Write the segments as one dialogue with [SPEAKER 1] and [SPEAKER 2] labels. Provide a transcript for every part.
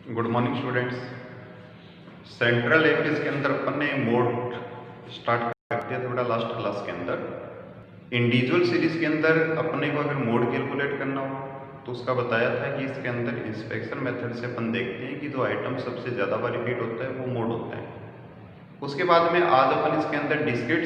[SPEAKER 1] Good morning students. Central axis के अंदर अपन ने मोड स्टार्ट कर दिया था बेटा लास्ट क्लास के अंदर। इंडिविजुअल सीरीज के अंदर अपने को अगर मोड कैलकुलेट करना हो तो उसका बताया था कि इसके अंदर इंस्पेक्शन मेथड से अपन देखते हैं कि जो आइटम सबसे ज़्यादा बार रिपीट होता है वो मोड होता है। उसके बाद में आज अपन इसके अंदर डिस्क्रीट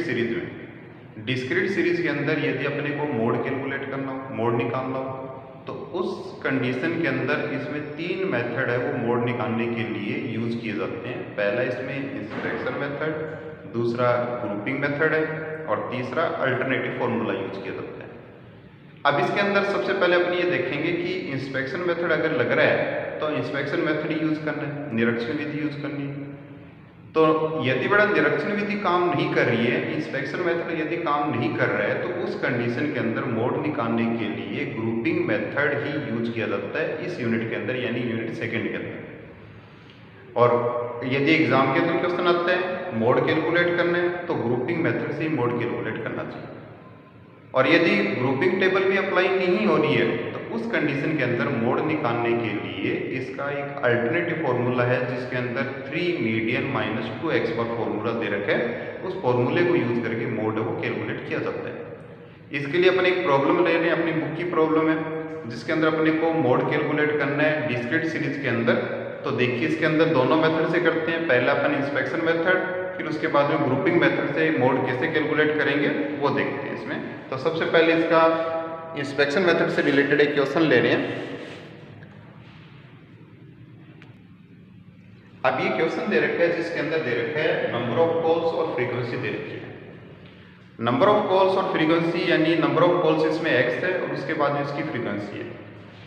[SPEAKER 1] सीरीज के अंदर यदि अपने को मोड कैलकुलेट करना हो, मोड निकालना हो, तो उस कंडीशन के अंदर इसमें तीन मेथड है वो मोड निकालने के लिए यूज किए जाते हैं। पहला इसमें इंस्पेक्शन मेथड, दूसरा ग्रुपिंग मेथड है और तीसरा अल्टरनेटिव फॉर्मूला यूज किया जाता है। अब इसके अंदर सबसे पहले अपन ये देखेंगे कि इंस्पेक्शन मेथड अगर लग रहा है तो इंस्पेक्शन मेथड ही यूज करना है, निरीक्षण विधि यूज करनी है। तो यदि बड़ा निरीक्षण विधि काम नहीं कर रही है, इंस्पेक्शन मेथड यदि काम नहीं कर रहा है, तो उस कंडीशन के अंदर मोड निकालने के लिए ग्रुपिंग मेथड ही यूज किया जाता है इस यूनिट के अंदर, यानी यूनिट सेकंड के अंदर। और यदि एग्जाम के अंदर क्वेश्चन आता है मोड कैलकुलेट करना है तो ग्रुपिंग मेथड से ही मोड कैलकुलेट करना चाहिए। और यदि ग्रुपिंग टेबल भी अप्लाई नहीं हो रही है तो उस कंडीशन के अंदर मोड निकालने के लिए इसका एक अल्टरनेटिव फॉर्मूला है जिसके अंदर 3 मीडियन माइनस 2x पर फॉर्मूला दे रखा है। उस फॉर्मूले को यूज करके मोड को कैलकुलेट किया जाता है। इसके लिए अपन एक प्रॉब्लम ले रहे हैं, अपनी बुक की प्रॉब्लम है जिसके अंदर अपने को मोड कैलकुलेट करना है डिस्क्रीट सीरीज के अंदर। तो देखिए इसके अंदर दोनों मेथड से करते हैं। पहला अपन इंस्पेक्शन मेथड, फिर उसके बाद में ग्रुपिंग मेथड से मोड कैसे कैलकुलेट करेंगे वो देखते हैं इसमें। तो सबसे पहले इसका इंस्पेक्शन मेथड से रिलेटेड एक क्वेश्चन ले रहे हैं। अब ये क्वेश्चन दे रखा है जिसके अंदर दे रखा है नंबर ऑफ कॉल्स और फ्रीक्वेंसी दे रखी है। नंबर ऑफ कॉल्स और फ्रीक्वेंसी यानी नंबर ऑफ कॉल्स इसमें x है और उसके बाद में इसकी फ्रीक्वेंसी है।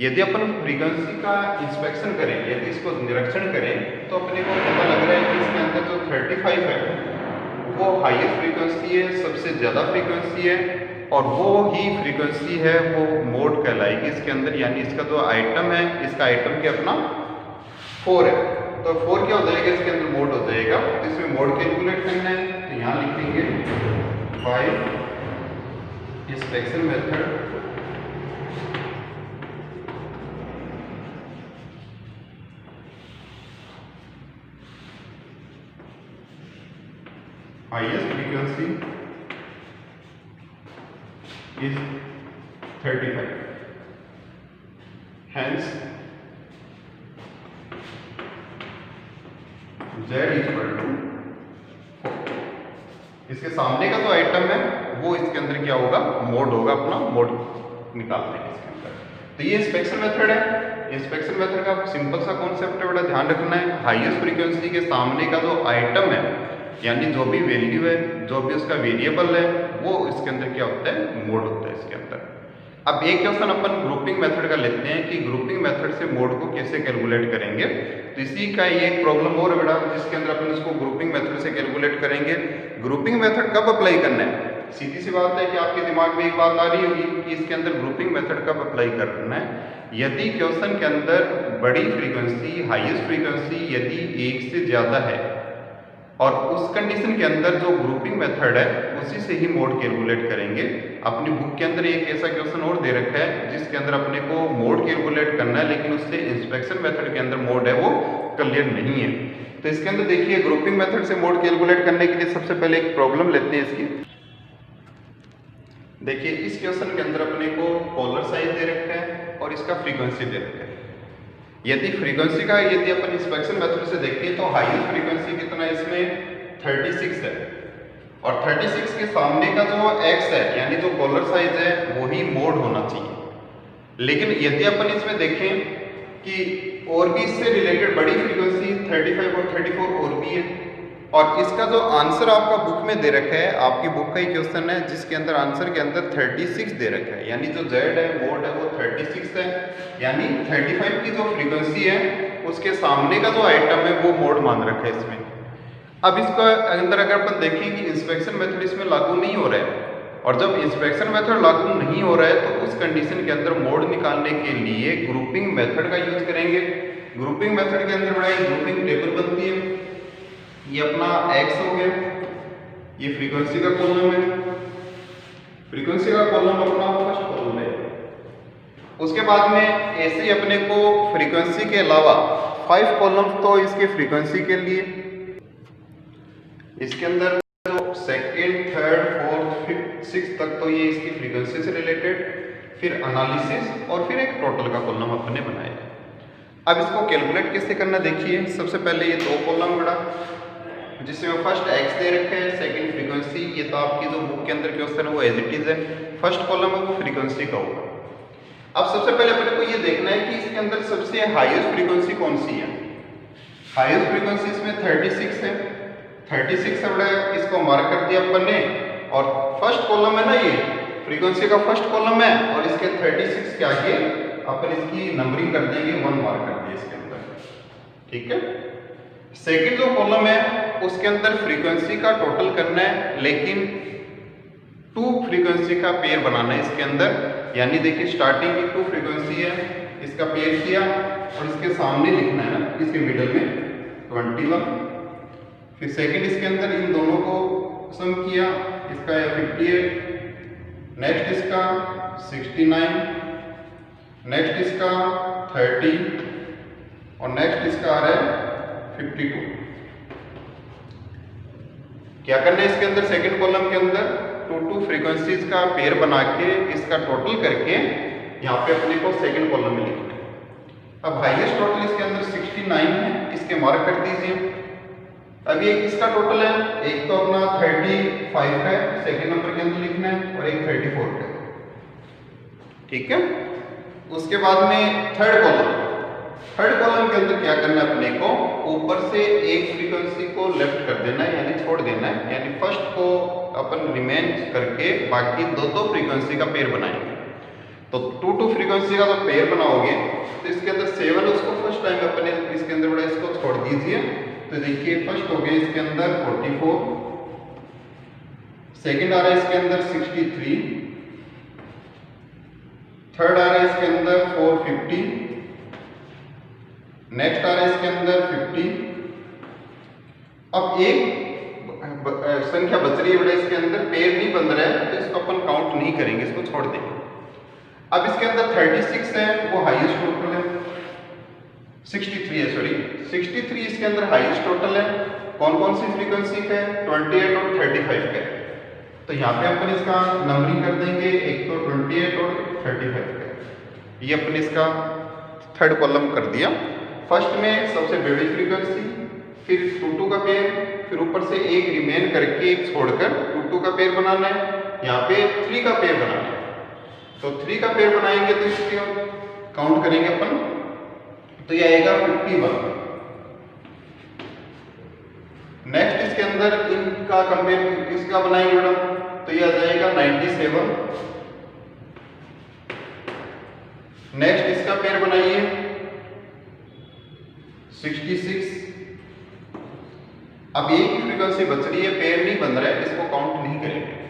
[SPEAKER 1] यदि अपन फ्रीक्वेंसी का इंस्पेक्शन करें, यदि इसको निरीक्षण करें तो अपने को पता लग रहा है कि इसके अंदर जो 35 है वो हाईएस्ट फ्रीक्वेंसी है, सबसे ज़्यादा फ्रीक्वेंसी है और वो ही फ्रीक्वेंसी है वो मोड कहलाएगी इसके अंदर। यानी इसका जो आइटम है, इसका आइटम क्या अपना 4 है, तो 4 क्या हो जाएगा इसके अंदर मोड हो जाएगा। तो इसमें मोड कैलकुलेट करना है तो यहाँ लिखेंगे bye inspection method highest frequency is 35, hence Z equal to 4। इसके सामने का जो आइटम है वो इसके अंदर क्या होगा, मोड होगा, अपना मोड निकालते हैं इसके अंदर। तो ये इंस्पेक्शन मेथड है। इंस्पेक्शन मेथड का सिंपल सा कॉन्सेप्ट है, बड़ा ध्यान रखना है। हाईएस्ट फ्रीक्वेंसी के सामने का जो आइटम है यानी जो भी वैल्यू है, जो भी उसका वेरिएबल है, वो इसके अंदर क्या होता है, मोड होता है इसके अंदर। अब एक क्वेश्चन अपन ग्रुपिंग मेथड का लेते हैं कि ग्रुपिंग मेथड से मोड को कैसे कैलकुलेट करेंगे। तो इसी का ये एक प्रॉब्लम और बेटा जिसके अंदर अपन इसको ग्रुपिंग मेथड से कैलकुलेट करेंगे। ग्रुपिंग मेथड कब अप्लाई करना है, सीधी सी बात है कि आपके दिमाग में एक बात आ रही होगी कि इसके अंदर ग्रुपिंग मेथड कब अप्लाई करना है। यदि क्वेश्चन के अंदर बड़ी फ्रीक्वेंसी, हाईएस्ट फ्रीक्वेंसी यदि 1 से ज़्यादा है और उस कंडीशन के अंदर जो ग्रुपिंग मेथड है उसी से ही मोड कैलकुलेट करेंगे। अपनी बुक के अंदर एक ऐसा क्वेश्चन और दे रखा है जिसके अंदर अपने को मोड कैलकुलेट करना है लेकिन उससे इंस्पेक्शन मेथड के अंदर मोड है वो क्लियर नहीं है। तो इसके अंदर देखिए ग्रुपिंग मेथड से मोड कैलकुलेट करने के लिए सबसे पहले एक प्रॉब्लम लेते हैं इसकी। देखिए इस क्वेश्चन के अंदर अपने को कॉलर साइज दे रखा है और इसका फ्रीक्वेंसी दे रखा है। यदि फ्रीक्वेंसी का यदि अपन इंस्पेक्शन मेथड से देखें तो हाईएस्ट फ्रीक्वेंसी कितना है इसमें 36 है और 36 के सामने का जो x है यानी जो कॉलर साइज है वही मोड होना चाहिए। लेकिन यदि अपन इसमें देखें कि और भी इससे रिलेटेड बड़ी फ्रीक्वेंसी 35 और 34 और भी है और इसका जो आंसर आपका बुक में दे रखा है, आपकी बुक का ही क्वेश्चन है जिसके अंदर आंसर के अंदर 36 दे रखा है, यानी जो Z है मोड है वो 36 है। यानी 35 की जो फ्रीक्वेंसी है उसके सामने का जो आइटम है वो मोड मान रखा है इसमें। अब इसका अंदर अगर अपन देखें कि इंस्पेक्शन मेथड इसमें लागू नहीं हो रहा है और जब इंस्पेक्शन मेथड लागू नहीं हो रहा है तो उस कंडीशन के अंदर मोड निकालने के लिए ग्रुपिंग मेथड का यूज करेंगे। ग्रुपिंग मेथड के अंदर बड़ा ग्रुपिंग टेबल बनती है। ये अपना x हो गया, ये फ्रीक्वेंसी का कॉलम है, फ्रीक्वेंसी का कॉलम अपना फर्स्ट कॉलम है उसके बाद में ऐसे ही अपने को फ्रीक्वेंसी के अलावा 5 कॉलम्स तो इसके फ्रीक्वेंसी के लिए, इसके अंदर जो second, third, fourth, fifth, six तक तो ये इसकी फ्रीक्वेंसी से रिलेटेड, फिर एनालिसिस और फिर एक टोटल का कॉलम अपने बनाया। अब इसको कैलकुलेट कैसे करना देखिए। सबसे पहले ये 2 कॉलम बड़ा जिसमें फर्स्ट एक्स दे रखे हैं, सेकंड फ्रीक्वेंसी, ये तो आपकी जो बुक के अंदर क्वेश्चन है वो एज इट इज है। फर्स्ट कॉलम है वो फ्रीक्वेंसी का होगा। अब सबसे पहले अपने को ये देखना है कि इसके अंदर सबसे हाईएस्ट फ्रीक्वेंसी कौन सी है। हाईएस्ट फ्रीक्वेंसी इसमें 36 है। 36 है बड़ा, इसको मार्क कर दिया अपन ने। और फर्स्ट कॉलम है ना, ये फ्रीक्वेंसी का फर्स्ट कॉलम है और इसके 36 के आगे अपन इसकी नंबरिंग कर देंगे, 1 मार्क कर दिया इसके अंदर, ठीक है। सेकंड जो कॉलम है उसके अंदर फ्रीक्वेंसी का टोटल करना है, लेकिन 2 फ्रीक्वेंसी का पेयर बनाना है इसके अंदर। यानी देखिए स्टार्टिंग की 2 फ्रीक्वेंसी है, इसका पेयर किया और इसके सामने लिखना है ना, इसके मिडल में 21। फिर सेकंड इसके अंदर इन दोनों को सम किया, इसका है 58, नेक्स्ट इसका 69, नेक्स्ट इसका 30 और नेक्स्ट इसका आ रहा है 52। क्या करना है इसके अंदर, सेकंड कॉलम के अंदर 2 फ्रीक्वेंसीज का पेयर बना के इसका टोटल करके यहाँ पे अपने को सेकंड कॉलम में लिखना है। अब हाईएस्ट टोटल इसके अंदर 69 है, इसके मार्क कर दीजिए। अब ये किसका टोटल है, एक तो अपना 35 है, सेकंड नंबर के अंदर लिखना है, और एक 34 है, ठीक है। उसके बाद में थर्ड कॉलम के अंदर क्या करना है अपने को, ऊपर से एक फ्रीक्वेंसी को लेफ्ट कर देना है, यानी छोड़ देना है। यानी फर्स्ट को अपन रिमेन करके बाकी 2 फ्रीक्वेंसी का पेयर बनाएंगे। तो 2 फ्रीक्वेंसी का जो पेयर बनाओगे तो इसके अंदर 7 है, उसको फर्स्ट टाइम अपने इसके अंदर बड़ा इसको छोड़ दीजिए। तो देखिए फर्स्ट हो गया इसके अंदर 44, सेकंड आ रहा है इसके अंदर 63, थर्ड आ रहा है इसके अंदर 450, नेक्स्ट आ रहा है इसके अंदर 50। अब एक संख्या बच रही है बड़ा, इसके अंदर पेयर नहीं बन रहा है तो इसको अपन काउंट नहीं करेंगे, इसको छोड़ देंगे। अब इसके अंदर 36 है, वो हाईएस्ट टोटल है। 63 है, सॉरी 63 इसके अंदर हाईएस्ट टोटल है। कौन कौन सी फ्रीक्वेंसी का है, 28 और 35 का है। तो यहाँ पे अपन इसका नंबरिंग कर देंगे, एक तो 28 और 35 का है। ये अपन इसका थर्ड कॉलम कर दिया। फर्स्ट में सबसे बड़ी फ्रीक्वेंसी, फिर 2 का पेयर, फिर ऊपर से एक रिमेन करके एक छोड़कर 2 का पेयर बनाना है। यहाँ पे 3 का पेयर बनाना है। तो 3 का पेयर बनाएंगे तो इसके काउंट करेंगे अपन, तो ये आएगा 51। नेक्स्ट इसके अंदर इनका कंपेयर किसका बनाएंगे मैडम, तो ये आ जाएगा 97। नेक्स्ट इसका पेयर बनाइए 66। अब एक ही फ्रीक्वेंसी बच रही है, पेयर नहीं बन रहा है, इसको काउंट नहीं करेंगे।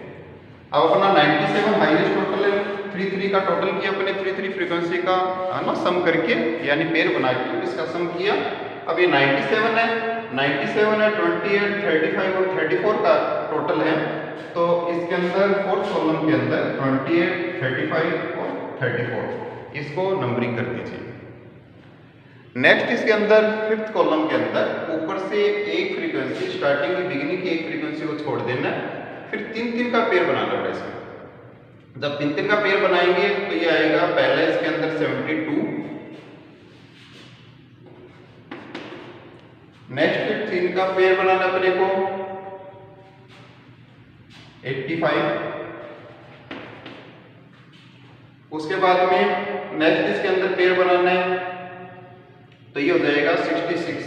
[SPEAKER 1] अब अपना 97 हाईएस्ट टोटल है, 3 का टोटल किया अपने 3 फ्रीक्वेंसी का है ना, सम करके यानी पेयर बना के इसका सम किया। अब ये 97 है, 28, 35 और 34 का टोटल है। तो इसके अंदर फोर्थ कॉलम के अंदर 28, 35 और 34 इसको नंबरिंग कर दीजिए। नेक्स्ट इसके अंदर फिफ्थ कॉलम के अंदर ऊपर से एक फ्रीक्वेंसी, स्टार्टिंग की बिगिनिंग की एक फ्रीक्वेंसी को छोड़ देना, फिर 3 का पेयर बनाना है इसमें। जब 3 का पेयर बनाएंगे तो ये आएगा, पहला इसके अंदर 72, नेक्स्ट फिर 3 का पेयर बनाना अपने को 85, उसके बाद में नेक्स्ट इसके अंदर पेयर बनाना है तो ये हो जाएगा 66।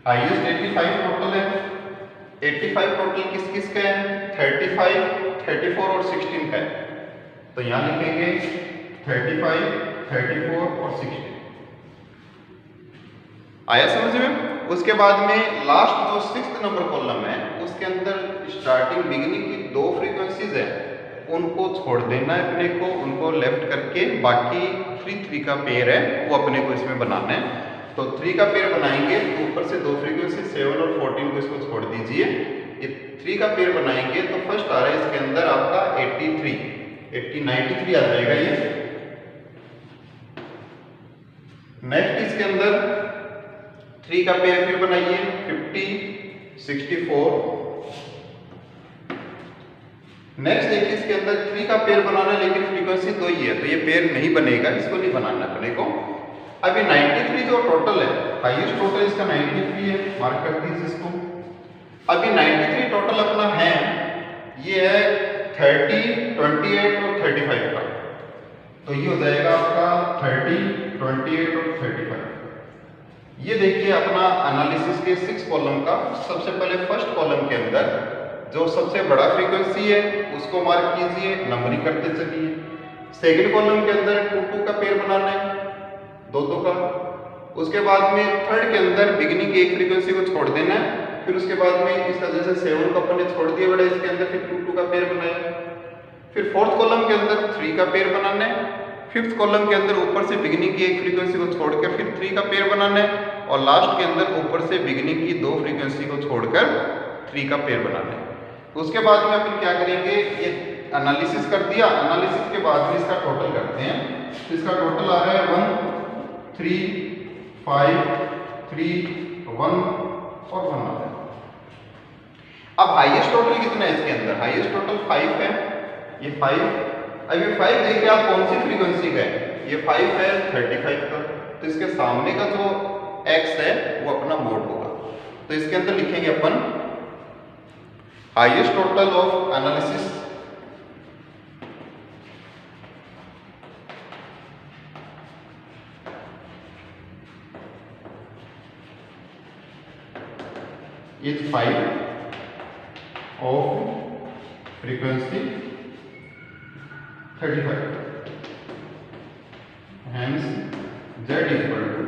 [SPEAKER 1] हाईएस्ट 85 टोटल है। 85 टोटल किस किस का है, 35, 34 और 16 का है। तो यहां लिखेंगे 35, 34 और 16। आया समझ में। उसके बाद में लास्ट जो 6th नंबर कॉलम है उसके अंदर स्टार्टिंग बिगिनिंग की 2 फ्रीक्वेंसीज है, उनको छोड़ देना है अपने को, उनको लेफ्ट करके बाकी 3 का पेयर है वो अपने को इसमें बनाना है। तो 3 का पेयर बनाएंगे तो ऊपर से 2 फ्रीक्वेंसी 7 और 14 को इसको छोड़ दीजिए। ये 3 का पेयर बनाएंगे तो फर्स्ट आ रहा है इसके अंदर आपका 83। 8093 आ जाएगा ये। नेक्स्ट इसके अंदर 3 का पेयर फिर बनाइए 50 64। नेक्स्ट देखिए इसके अंदर 3 का पेयर बनाना है लेकिन फ्रीक्वेंसी 2 ही है, तो ये पेयर नहीं बनेगा, इसको नहीं बनाना अपने को। अभी 93 जो टोटल है, हाईएस्ट टोटल इसका 93 है, मार्क कर दीजिए इसको। अभी 93 टोटल अपना है, ये है 30 28 और 35 का, तो ये हो जाएगा आपका 30 28 और 35। ये देखिए अपना एनालिसिस के 6 कॉलम का, सबसे पहले फर्स्ट कॉलम के अंदर जो सबसे बड़ा फ्रीक्वेंसी है उसको मार्क कीजिए, नंबरिंग करते चलिए। सेकंड कॉलम के अंदर 2 का पेयर बनाना है, 2 का। उसके बाद में थर्ड के अंदर बिगिनिंग की एक फ्रीक्वेंसी को छोड़ देना है, फिर उसके बाद में इस तरह से 7 को अपन ने छोड़ दिया बड़ा, इसके अंदर फिर 2 का पेयर बनाया। फिर फोर्थ कॉलम के अंदर 3 का पेयर बनाना है। फिफ्थ कॉलम के अंदर ऊपर से बिगिनिंग की एक फ्रीक्वेंसी को छोड़कर फिर 3 का पेयर बनाना है, और लास्ट के अंदर ऊपर से बिगिनिंग की 2 फ्रीक्वेंसी को छोड़कर 3 का पेयर बनाना है। उसके बाद में अपन क्या करेंगे, ये एनालिसिस कर दिया, एनालिसिस के बाद में इसका टोटल करते हैं। तो इसका टोटल आ रहा है 1 3 5 3 1 और 1 आ रहा है। अब हाईएस्ट टोटल कितना है इसके अंदर, हाईएस्ट टोटल 5 है, ये 5। अब ये 5 देखिए आप कौन सी फ्रीक्वेंसी का है, ये 5 है 35 का, तो इसके सामने का जो x है वो अपना मोड होगा। तो इसके अंदर लिखेंगे अपन highest total of analysis is 5 of frequency 35, hence z equal to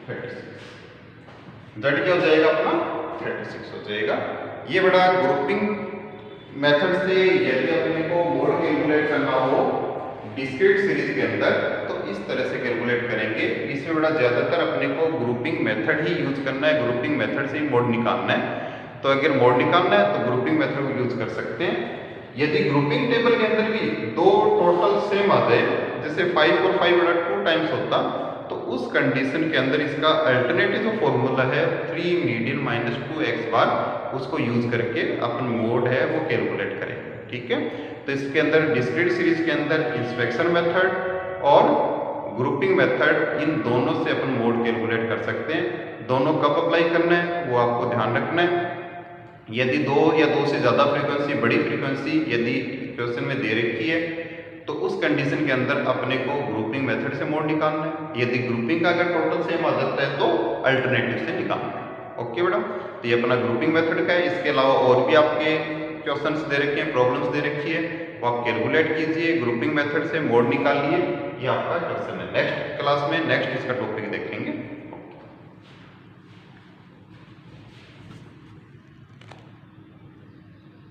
[SPEAKER 1] 36। z क्या हो जाएगा अपना 36 हो जाएगा। ये बड़ा ग्रुपिंग मेथड से यदि अपने को मोड कैलकुलेट करना हो डिस्क्रीट सीरीज के अंदर तो इस तरह से कैलकुलेट करेंगे। इसमें बड़ा ज़्यादातर अपने को ग्रुपिंग मेथड ही यूज करना है, ग्रुपिंग मेथड से ही मोड निकालना है। तो अगर मोड निकालना है तो ग्रुपिंग मेथड को यूज कर सकते हैं। यदि ग्रुपिंग टेबल के अंदर भी 2 टोटल सेम आ जाए, जैसे 5 और 5 बड़ा 2 टाइम्स होता, तो उस कंडीशन के अंदर इसका अल्टरनेटिव जो फॉर्मूला है 3 मीडियन माइनस 2x बार, उसको यूज करके अपन मोड है वो कैलकुलेट करेंगे। ठीक है, तो इसके अंदर डिस्क्रीट सीरीज के अंदर इंस्पेक्शन मेथड और ग्रुपिंग मेथड, इन दोनों से अपन मोड कैलकुलेट कर सकते हैं। दोनों कब अप्लाई करना है वो आपको ध्यान रखना है। यदि 2 या 2 से ज़्यादा फ्रीक्वेंसी, बड़ी फ्रीक्वेंसी यदि क्वेश्चन में दे रखी है तो उस कंडीशन के अंदर अपने को ग्रुपिंग मेथड से मोड निकालना है। यदि ग्रुपिंग का अगर टोटल सेम आ जाता है तो अल्टरनेटिव से निकालना है। ओके मैडम, तो ये अपना ग्रुपिंग मेथड का है। इसके अलावा और भी आपके क्वेश्चंस दे रखे हैं, प्रॉब्लम्स दे रखी है, वो आप कैलकुलेट कीजिए, ग्रुपिंग मेथड से मोड निकालिए। ये आपका क्वेश्चन है। नेक्स्ट क्लास में नेक्स्ट इसका टॉपिक देखेंगे।